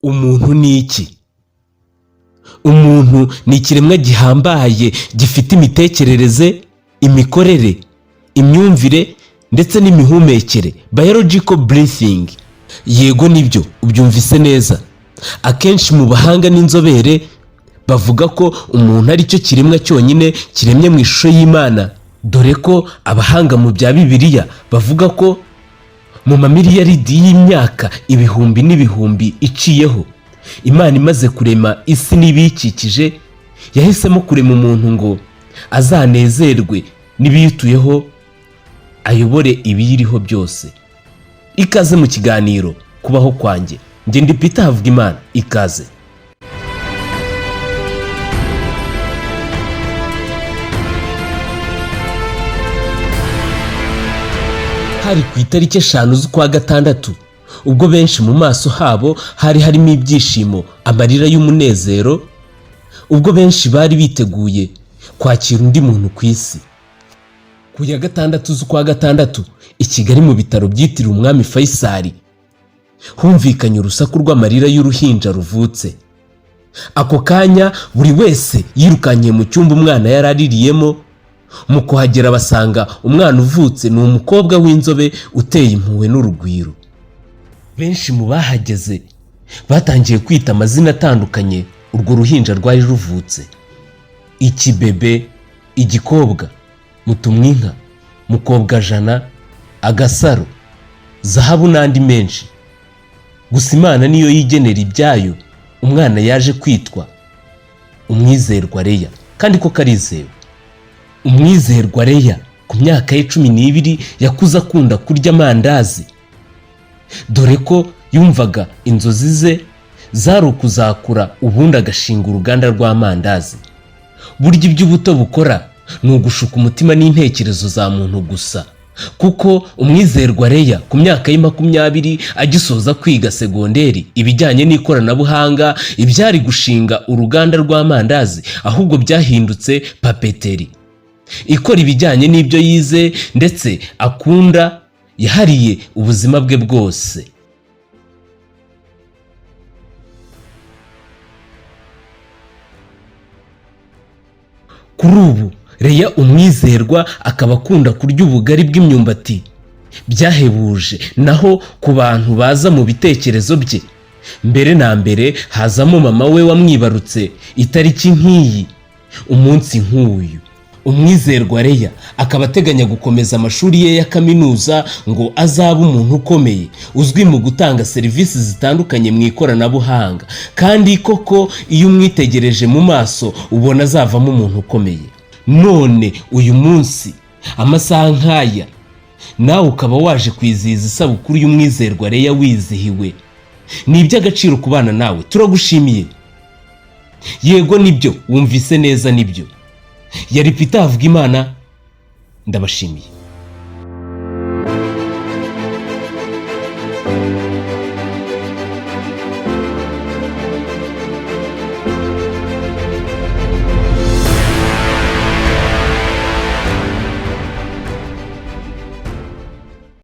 Umuntu ni iki? Umuntu ni ikiremwa gihambaye gifite imitekerereze, imikorere, imyumvire ndetse n'imihumekere, biological breathing. Yego nibyo, ubyumvise neza. Akenshi mu bahanga n'inzobere bavuga ko umuntu ari cyo kiremwa cyonyine kiremye mu ishusho y'Imana, dore ko abahanga mu bya Bibiliya bavuga ko mu mamiliyaridi y'imyaka ibihumbi n'ibihumbi iciyeho, Imana imaze kurema isi n'ibiyikikije yahisemo kurema umuntu ngo azanezerwe n'ibiyituyeho, ayobore ibiyiriho byose. Ikaze mu kiganiro kubaho kwanjye. Njye ndi Peter Havugimana, ikaze. Hari ku itariki 5 z'ukwa gatandatu, ubwo benshi mu maso habo hari harimo ibyishimo, amarira y'umunezero, ubwo benshi bari biteguye kwakira undi muntu ku isi. Ku ya 6 z'ukwa gatandatu, i Kigali mu bitaro byitiriwe Umwami Faisal, humvikanye urusaku rw'amarira y'uruhinja ruvutse. Ako kanya buri wese yirukanye mu cyumba umwana yaraririyemo. Mu kuhagera basanga umwana uvutse ni umukobwa w'inzobe uteye impuhwe n'urugwiro. Benshi mu bahageze batangiye kwita amazina atandukanye urwo ruhinja rwari ruvutse: ikibebe, igikobwa, mutumwinka, mukobwa jana, agasaro, zahabu n'andi menshi. Gusa Imana niyo yigenera ibyayo. Umwana yaje kwitwa Umwizerwa Leah, kandi ko karizewe. Umwizerwa Leah ku myaka ye 12 yakuze akunda kurya amandazi, dore ko yumvaga inzozi ze zari ukuzakura ubundi agashinga uruganda rw'amandazi. Burya iby'ubuto bukora ni ugushuka umutima n'intekerezo za muntu gusa, kuko Umwizerwa Leah ku myaka ye 20 agisoza kwiga segonderi ibijyanye n'ikoranabuhanga, ibyari gushinga uruganda rw'amandazi ahubwo byahindutse papeteri ikora ibijyanye n'ibyo yize ndetse akunda, yahariye ubuzima bwe bwose. Kuri ubu Leah Umwizerwa akaba akunda kurya ubugari bw'imyumbati byahebuje, naho ku bantu baza mu bitekerezo bye mbere na mbere hazamo mama we wamwibarutse itariki nk'iyi, umunsi nk'uyu. Umwizerwa Leah akaba ateganya gukomeza amashuri ye ya kaminuza ngo azabe umuntu ukomeye uzwi mu gutanga serivisi zitandukanye mu ikoranabuhanga, kandi koko iyo umwitegereje mu maso ubona azavamo umuntu ukomeye. None uyu munsi amasaha nk'aya nawe ukaba waje kwizihiza isabukuru y'Umwizerwa Leah wizihiwe. Ni iby'agaciro kubana nawe, turagushimiye. Yego nibyo, wumvise neza nibyo. Yari Peter Havugimana, ndabashimiye.